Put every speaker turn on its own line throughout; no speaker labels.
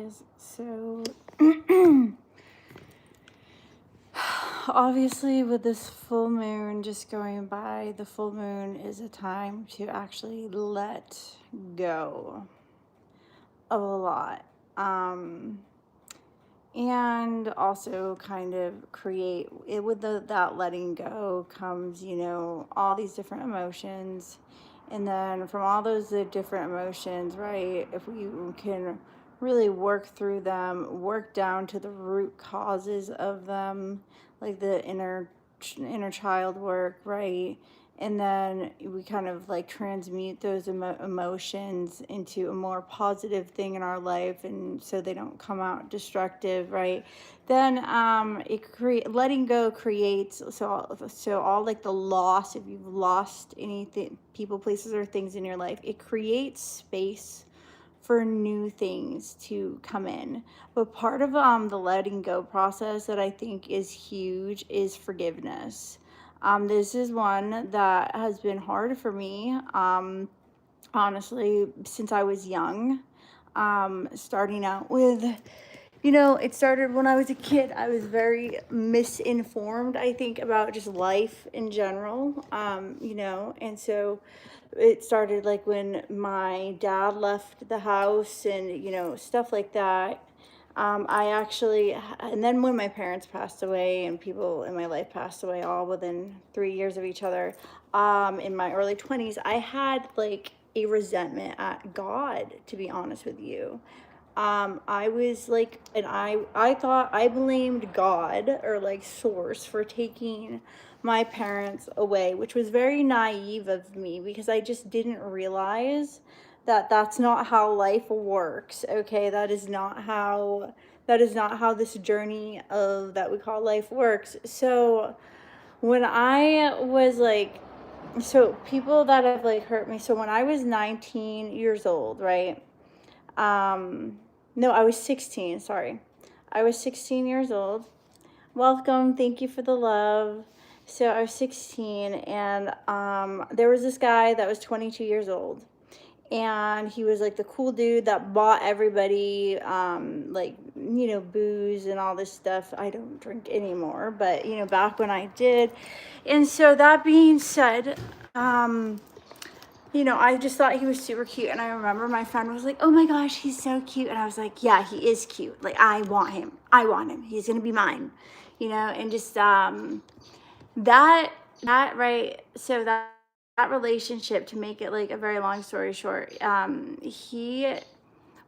guys. So, obviously, with this full moon just going by, the full moon is a time to actually let go of a lot. And also kind of create it with that letting go comes, all these different emotions. And then from all those different emotions, right, if we can really work through them, work down to the root causes of them, like the inner child work, right? And then we kind of like transmute those emotions into a more positive thing in our life, and so they don't come out destructive, right? Then letting go creates, so all like the loss, if you've lost anything, people, places, or things in your life, it creates space for new things to come in. But part of the letting go process that I think is huge is forgiveness. This is one that has been hard for me, honestly, since I was young. Starting out with, it started when I was a kid. I was very misinformed, I think, about just life in general, and so it started like when my dad left the house and, stuff like that. And then when my parents passed away and people in my life passed away all within 3 years of each other, in my early 20s, I had like a resentment at God, to be honest with you. I was like, and I thought I blamed God or like source for taking my parents away, which was very naive of me because I just didn't realize that that's not how life works. Okay, that is not how this journey of that we call life works. So when I was like, so people that have like hurt me, so when I was 19 years old, right? No, I was 16, sorry. I was 16 years old. Welcome, thank you for the love. So I was 16, and there was this guy that was 22 years old. And he was like the cool dude that bought everybody, booze and all this stuff. I don't drink anymore, but, back when I did. And so that being said, I just thought he was super cute. And I remember my friend was like, oh my gosh, he's so cute. And I was like, yeah, he is cute. Like, I want him. He's going to be mine, and just, that, right. So that relationship, to make it like a very long story short, he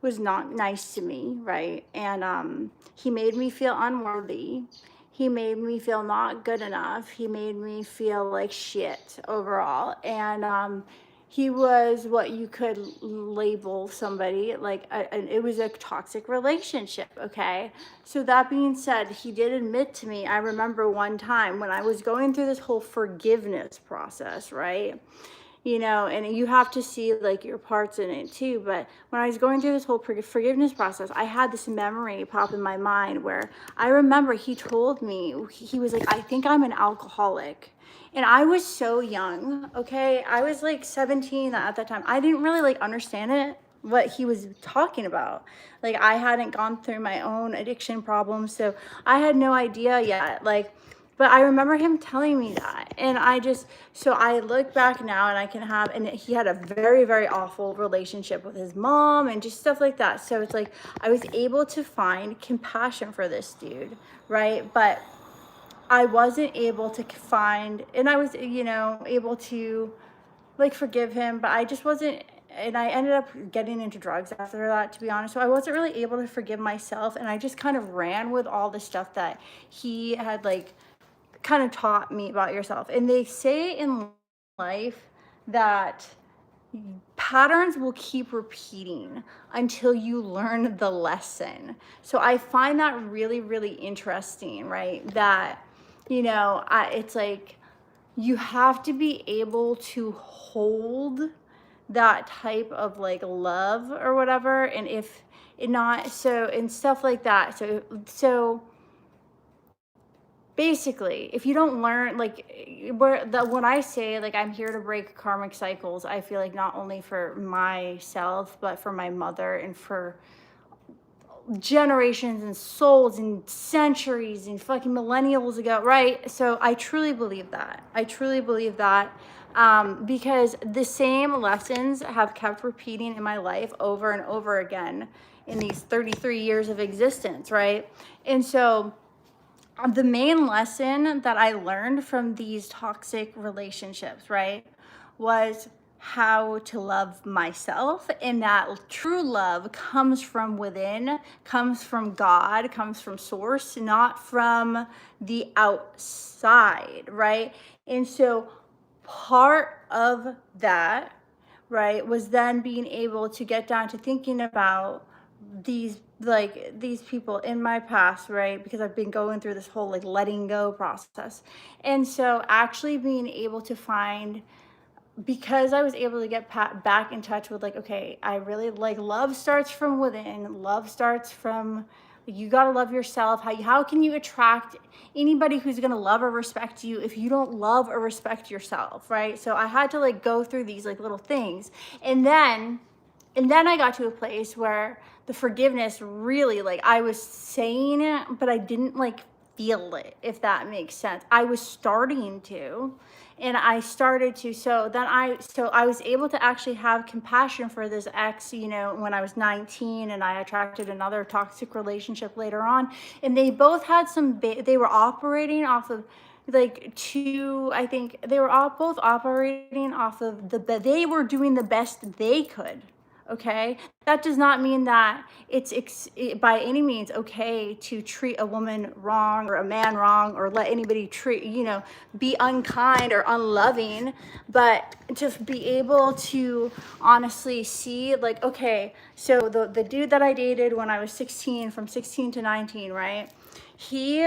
was not nice to me, right? And he made me feel unworthy. He made me feel not good enough. He made me feel like shit overall. And he was what you could label somebody like it was a toxic relationship. Okay, so that being said, he did admit to me, I remember one time when I was going through this whole forgiveness process, right? And you have to see like your parts in it too. But when I was going through this whole forgiveness process, I had this memory pop in my mind where I remember he told me, he was like, I think I'm an alcoholic. And I was so young, okay? I was like 17 at that time. I didn't really like understand it, what he was talking about. Like, I hadn't gone through my own addiction problems, so I had no idea yet. Like, but I remember him telling me that. And so I look back now and he had a very, very awful relationship with his mom and just stuff like that. So it's like, I was able to find compassion for this dude, right? But I wasn't able to find, and I was, able to like forgive him, but I just wasn't, and I ended up getting into drugs after that, to be honest. So I wasn't really able to forgive myself, and I just kind of ran with all the stuff that he had like kind of taught me about yourself. And they say in life that patterns will keep repeating until you learn the lesson. So I find that really, really interesting, right? That, it's like you have to be able to hold that type of like love or whatever. And if it not so, and stuff like that. So basically, if you don't learn, like, when I say like I'm here to break karmic cycles, I feel like not only for myself but for my mother and for generations and souls and centuries and fucking millennials ago, right? So I truly believe that. I truly believe that. Because the same lessons have kept repeating in my life over and over again in these 33 years of existence, right? And so the main lesson that I learned from these toxic relationships, right, was how to love myself, and that true love comes from within, comes from God, comes from source, not from the outside, right? And so part of that, right, was then being able to get down to thinking about these people in my past, right? Because I've been going through this whole like letting go process. And so actually being able to find, because I was able to get back in touch with like, okay, I really like love starts from within. Love starts from, you got to love yourself. How can you attract anybody who's going to love or respect you if you don't love or respect yourself, right? So I had to like go through these like little things. And then I got to a place where the forgiveness really, like, I was saying it, but I didn't like feel it, if that makes sense. I was starting to, and I started to, so I was able to actually have compassion for this ex, you know, when I was 19, and I attracted another toxic relationship later on. And they both had they were operating off of like I think they were all both operating off of they were doing the best they could. Okay, that does not mean that it's by any means okay to treat a woman wrong or a man wrong or let anybody be unkind or unloving, but to be able to honestly see like, okay, so the dude that I dated when I was 16, from 16 to 19, right? He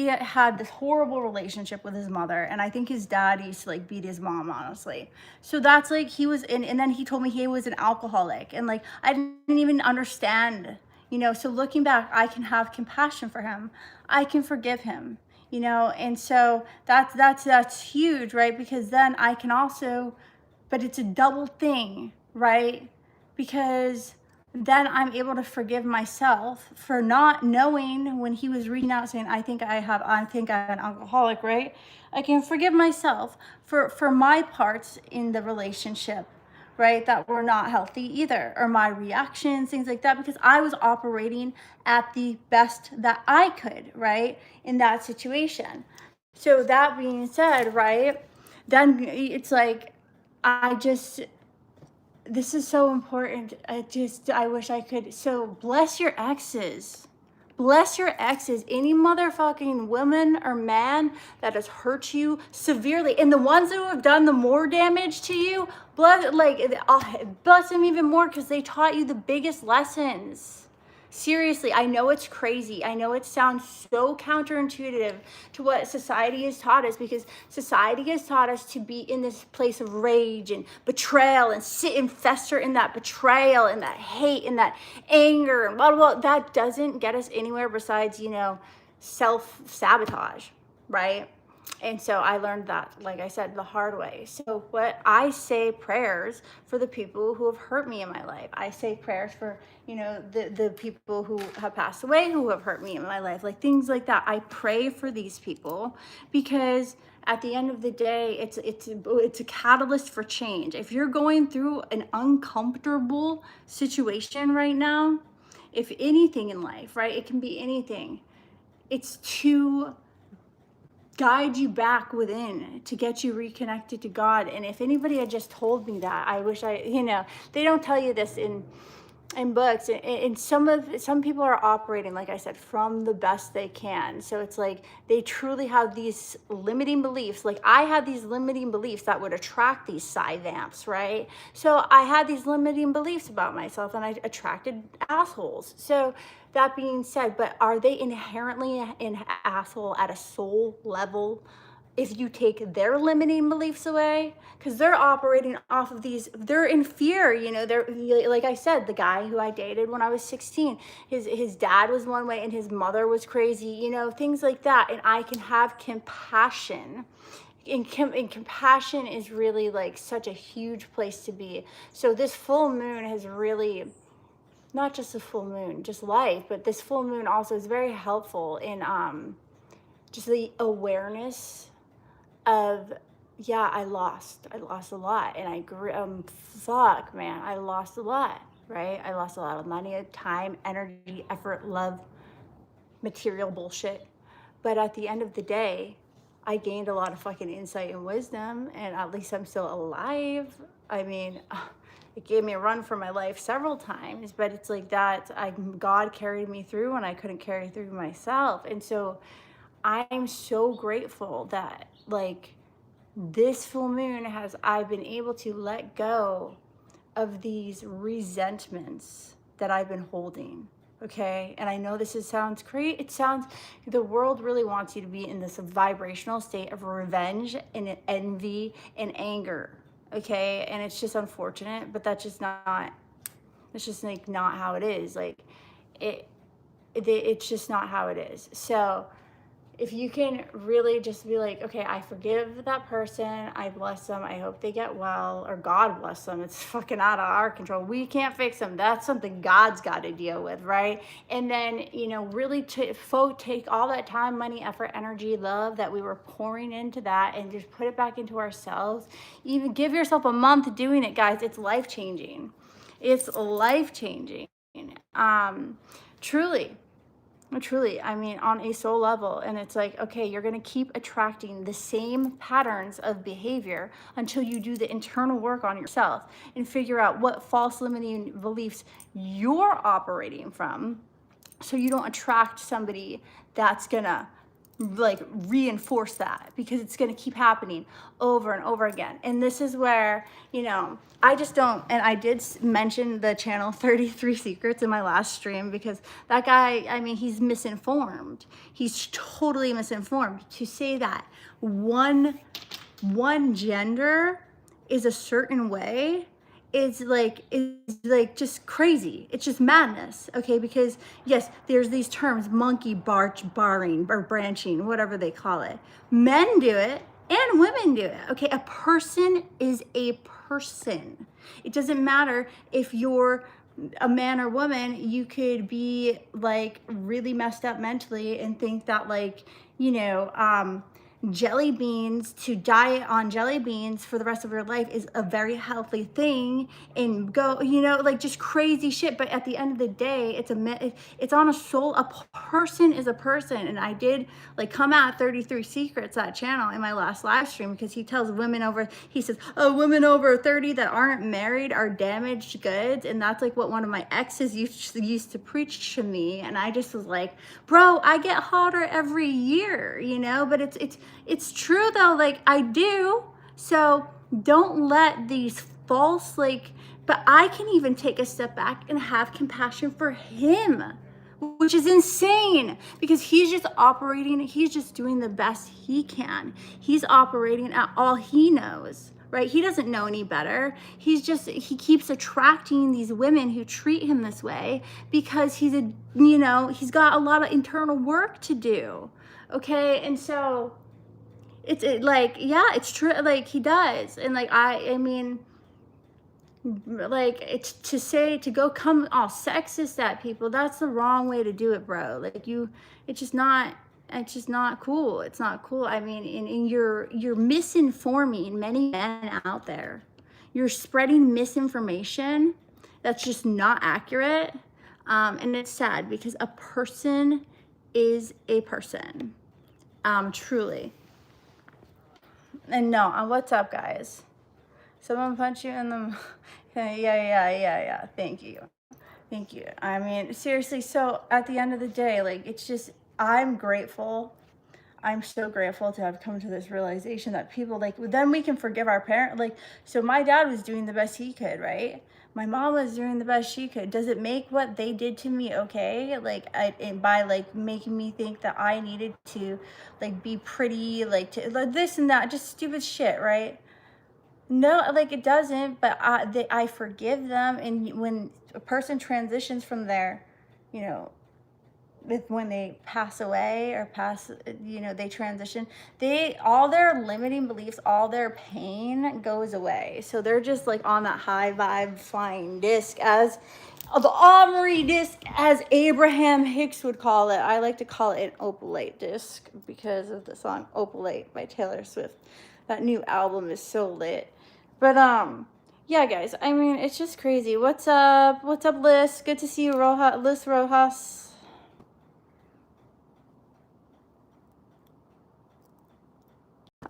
had this horrible relationship with his mother, and I think his dad used to like beat his mom, honestly. So that's like, he was in, and then he told me he was an alcoholic, and like I didn't even understand, so looking back, I can have compassion for him, I can forgive him, and so that's huge, right? Because then I can also, but it's a double thing, right? Because then I'm able to forgive myself for not knowing when he was reaching out saying, I think I'm an alcoholic, right? I can forgive myself for my parts in the relationship, right, that were not healthy either, or my reactions, things like that, because I was operating at the best that I could, right, in that situation. So that being said, right, then it's like, this is so important. I wish I could. So bless your exes. Bless your exes. Any motherfucking woman or man that has hurt you severely. And the ones who have done the more damage to you, bless them even more, because they taught you the biggest lessons. Seriously, I know it's crazy. I know it sounds so counterintuitive to what society has taught us, because society has taught us to be in this place of rage and betrayal and sit and fester in that betrayal and that hate and that anger and blah, blah, blah. That doesn't get us anywhere besides, self-sabotage, right? And so I learned that, like I said, the hard way. So what I say prayers for the people who have hurt me in my life. I say prayers for, the people who have passed away, who have hurt me in my life, like things like that. I pray for these people, because at the end of the day, it's a catalyst for change. If you're going through an uncomfortable situation right now, if anything in life, right, it can be anything, it's to guide you back within, to get you reconnected to God. And if anybody had just told me that, I wish they don't tell you this in books, and some people are operating, like I said, from the best they can. So it's like they truly have these limiting beliefs. Like I had these limiting beliefs that would attract these side vamps, right? So I had these limiting beliefs about myself, and I attracted assholes. So that being said, but are they inherently an asshole at a soul level if you take their limiting beliefs away? Because they're operating off of these, they're in fear, they're, like I said, the guy who I dated when I was 16, his dad was one way and his mother was crazy, things like that. And I can have compassion. And compassion is really like such a huge place to be. So this full moon has really not just a full moon, just life, but this full moon also is very helpful in just the awareness of, yeah, I lost a lot, and I grew, fuck, man, I lost a lot, right? I lost a lot of money, time, energy, effort, love, material bullshit. But at the end of the day, I gained a lot of fucking insight and wisdom, and at least I'm still alive. I mean, it gave me a run for my life several times, but it's like that, God carried me through when I couldn't carry through myself. And so I'm so grateful that, like, this full moon I've been able to let go of these resentments that I've been holding. Okay. And I know sounds crazy. The world really wants you to be in this vibrational state of revenge and envy and anger. Okay. And it's just unfortunate, but it's just like not how it is. Like it's just not how it is. So if you can really just be like, okay, I forgive that person, I bless them, I hope they get well, or God bless them. It's fucking out of our control. We can't fix them. That's something God's got to deal with, right? And then, really take all that time, money, effort, energy, love that we were pouring into that and just put it back into ourselves. Even give yourself a month doing it, guys. It's life-changing. It's life-changing. Truly, I mean, on a soul level. And it's like, okay, you're going to keep attracting the same patterns of behavior until you do the internal work on yourself and figure out what false limiting beliefs you're operating from, so you don't attract somebody that's going to like reinforce that, because it's going to keep happening over and over again. And this is where, I just don't, and I did mention the channel 33 Secrets in my last stream, because that guy, I mean, he's misinformed. He's totally misinformed. To say that one gender is a certain way is like just crazy. It's just madness. Okay, because yes, there's these terms, monkey barring or branching, whatever they call it. Men do it and women do it. Okay, a person is a person. It doesn't matter if you're a man or woman. You could be like really messed up mentally and think that, like, jelly beans, to diet on jelly beans for the rest of your life is a very healthy thing, and go, like just crazy shit. But at the end of the day, it's on a soul. A person is a person. And I did like come at 33 Secrets, that channel, in my last live stream, because he tells he says, oh, women over 30 that aren't married are damaged goods. And that's like what one of my exes used to preach to me. And I just was like, bro, I get hotter every year, but it's true though. Like, I do. So don't let these false, but I can even take a step back and have compassion for him, which is insane, because he's just doing the best he can. He's operating at all he knows, right? He doesn't know any better. He keeps attracting these women who treat him this way because he's got a lot of internal work to do. Okay. And so it's true. Like, he does. And like, I mean, like, it's to go come all sexist at people. That's the wrong way to do it, bro. Like, it's just not cool. It's not cool. I mean, and you're misinforming many men out there. You're spreading misinformation that's just not accurate. And it's sad, because a person is a person. Truly. And no, what's up, guys? Someone punch you in the... Yeah. Thank you. I mean, seriously, so at the end of the day, like, it's just, I'm grateful. I'm so grateful to have come to this realization that people, like, then we can forgive our parent. Like, so my dad was doing the best he could, right? My mom was doing the best she could. Does it make what they did to me okay? Like, by like making me think that I needed to like be pretty, like this and that, just stupid shit, right? No, like, it doesn't. But I forgive them. And when a person transitions from there, when they pass away or they transition, all their limiting beliefs, all their pain goes away. So they're just like on that high vibe flying disc, as The Omri disc, as Abraham Hicks would call it. I like to call it an opalite disc because of the song Opalite by Taylor Swift. That new album is so lit. But yeah, guys, I mean, it's just crazy. What's up? What's up, Liz? Good to see you, Liz Rojas.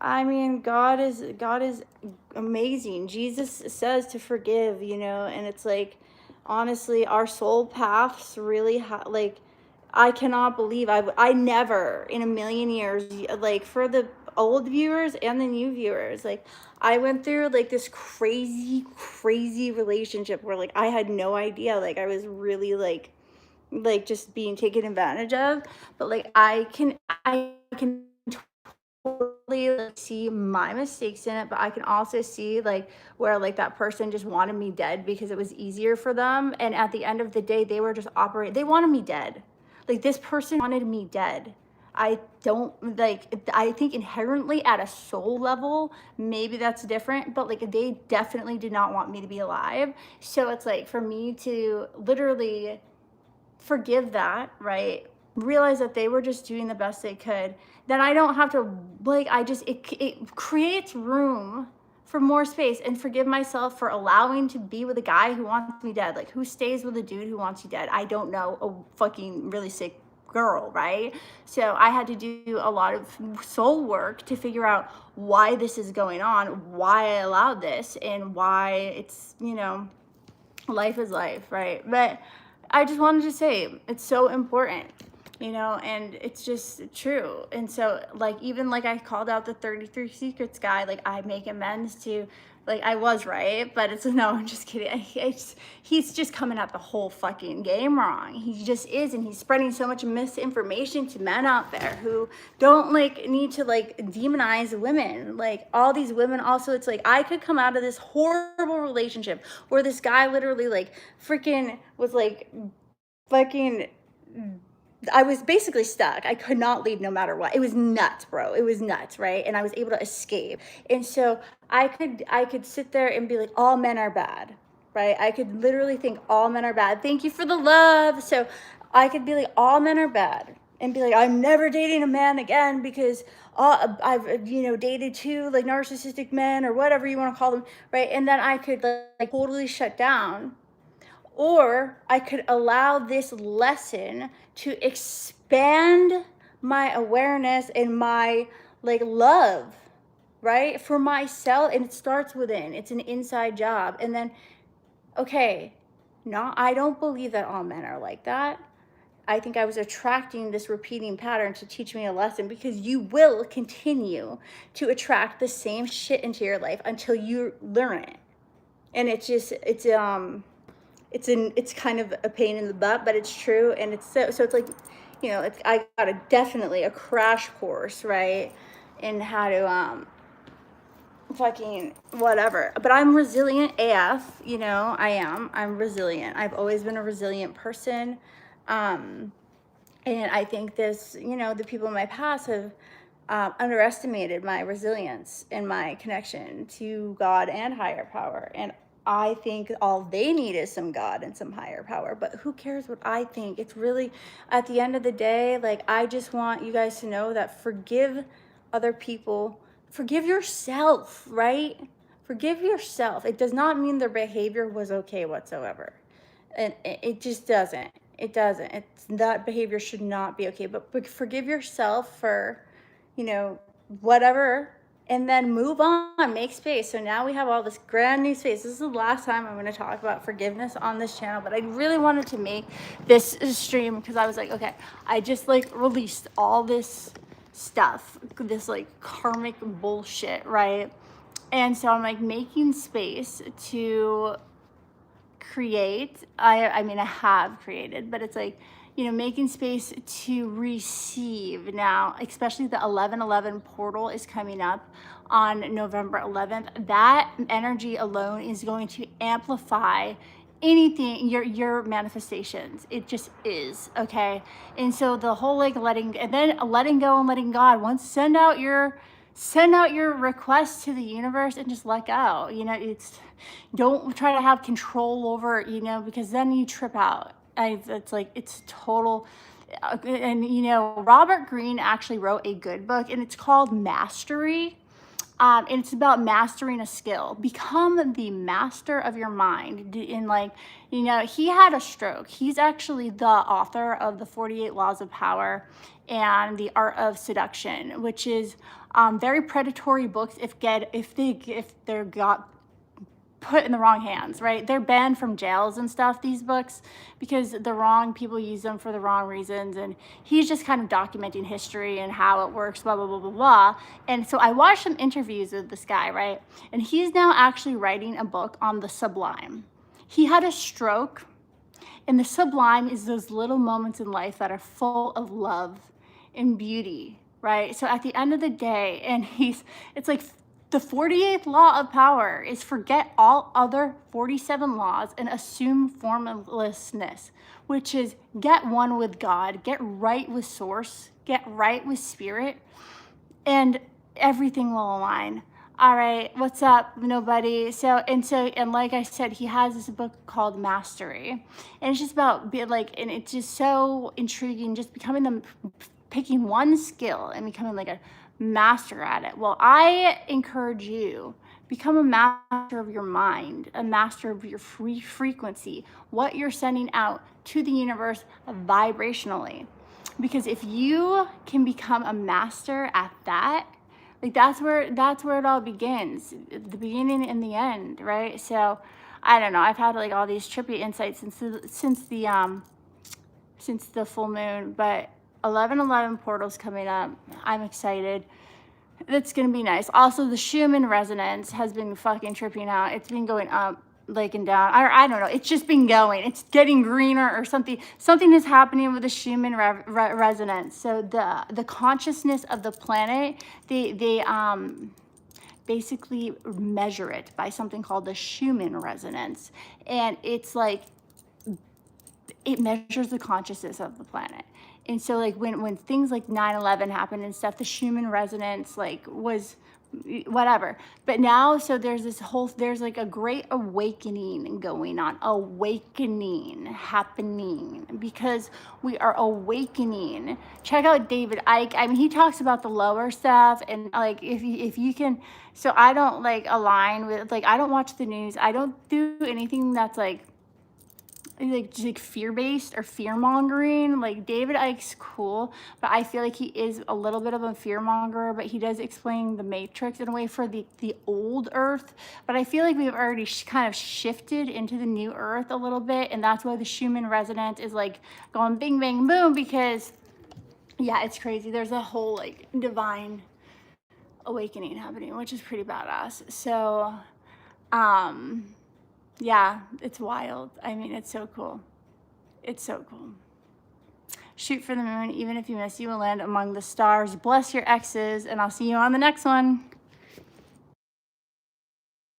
I mean, God is amazing. Jesus says to forgive, you know, and it's like, honestly, our soul paths really like, I cannot believe I never in a million years, like, for the old viewers and the new viewers, like, I went through like this crazy relationship where like I had no idea, like I was really like just being taken advantage of, but like I can totally like see my mistakes in it, but I can also see like where like that person just wanted me dead because it was easier for them, and at the end of the day they were just they wanted me dead. Like, this person wanted me dead. I don't like, I think inherently at a soul level maybe that's different, but like they definitely did not want me to be alive. So it's like, for me to literally forgive that, right, realize that they were just doing the best they could, then I don't have to like, it creates room for more space, and forgive myself for allowing to be with a guy who wants me dead. Like, who stays with a dude who wants you dead? I don't know. A fucking really sick girl, right? So I had to do a lot of soul work to figure out why this is going on, why I allowed this, and why it's, you know, life is life, right? But I just wanted to say it's so important, you know, and it's just true. And so like, even like I called out the 33 Secrets guy, like I make amends to, like, I was right, but it's, no, I'm just kidding. He's just coming at the whole fucking game wrong. He just is, and he's spreading so much misinformation to men out there who don't like need to like demonize women. Like, all these women also, it's like, I could come out of this horrible relationship where this guy literally like freaking was like fucking, I was basically stuck. I could not leave no matter what. It was nuts, bro. It was nuts, right? And I was able to escape. And so I could sit there and be like, all men are bad, right? I could literally think all men are bad. Thank you for the love. So I could be like, all men are bad, and be like, I'm never dating a man again because I've, you know, dated two like narcissistic men or whatever you want to call them, right? And then I could like totally shut down. Or I could allow this lesson to expand my awareness and my like love, right, for myself. And it starts within. It's an inside job. And then, okay, no, I don't believe that all men are like that. I think I was attracting this repeating pattern to teach me a lesson, because you will continue to attract the same shit into your life until you learn it. And it's just, it's kind of a pain in the butt, but it's true. And it's so it's like, you know, I got definitely a crash course, right, in how to fucking whatever. But I'm resilient AF, you know. I'm resilient. I've always been a resilient person, and I think this, you know, the people in my past have underestimated my resilience and my connection to God and higher power. And I think all they need is some God and some higher power, but who cares what I think? It's really, at the end of the day, like, I just want you guys to know that forgive other people, forgive yourself, right? Forgive yourself. It does not mean their behavior was okay whatsoever. And it just doesn't. It doesn't. It's, that behavior should not be okay, but forgive yourself for, you know, whatever, and then move on, make space. So now we have all this grand new space. This is the last time I'm going to talk about forgiveness on this channel, but I really wanted to make this stream because I was like, okay, I just like released all this stuff, this like karmic bullshit, right? And so I'm like making space to create. I mean, I have created, but it's like, you know, making space to receive now, especially the 11/11 portal is coming up on November 11th. That energy alone is going to amplify anything, your manifestations. It just is, okay? And so the whole like letting go and letting God, once send out your send out your requests to the universe and just let go. You know, don't try to have control over it, you know, because then you trip out. It's like, it's total. And, you know, Robert Greene actually wrote a good book, and it's called Mastery. And it's about mastering a skill. Become the master of your mind. And like, you know, he had a stroke. He's actually the author of the 48 Laws of Power and the Art of Seduction, which is very predatory books if they're got put in the wrong hands, right? They're banned from jails and stuff, these books, because the wrong people use them for the wrong reasons. And he's just kind of documenting history and how it works, blah, blah, blah, blah, blah. And so I watched some interviews with this guy, right? And he's now actually writing a book on the sublime. He had a stroke, and the sublime is those little moments in life that are full of love and beauty, right? So at the end of the day, and it's like, the 48th law of power is forget all other 47 laws and assume formlessness, which is get one with God, get right with source, get right with spirit, and everything will align. All right, what's up, nobody? And like I said, he has this book called Mastery, and it's just about and it's just so intriguing, just picking one skill and becoming like a master at it. Well, I encourage you, become a master of your mind, a master of your frequency, what you're sending out to the universe vibrationally. Because if you can become a master at that, like that's where it all begins, the beginning and the end, right? So I don't know, I've had like all these trippy insights since the full moon, but 11/11 portal's coming up. I'm excited. That's gonna be nice. Also, the Schumann resonance has been fucking tripping out. It's been going up, like, and down. I don't know. It's just been going. It's getting greener or something. Something is happening with the Schumann resonance. So the consciousness of the planet, they basically measure it by something called the Schumann resonance, and it's like it measures the consciousness of the planet. And so like when things like 9/11 happened and stuff, the Schumann resonance like was whatever. But now, so there's like a great awakening going on, happening, because we are awakening. Check out David Icke. I mean, he talks about the lower stuff, and like if you can, so I don't like align with, like, I don't watch the news. I don't do anything that's like fear-based or fear-mongering. Like, David Icke's cool, but I feel like he is a little bit of a fear-monger, but he does explain the Matrix in a way for the old Earth. But I feel like we've already kind of shifted into the new Earth a little bit, and that's why the Schumann resonance is like going bing, bang, boom, because, yeah, it's crazy. There's a whole, like, divine awakening happening, which is pretty badass. So, yeah, it's wild. I mean, it's so cool. It's so cool. Shoot for the moon. Even if you miss, you will land among the stars. Bless your exes, and I'll see you on the next one.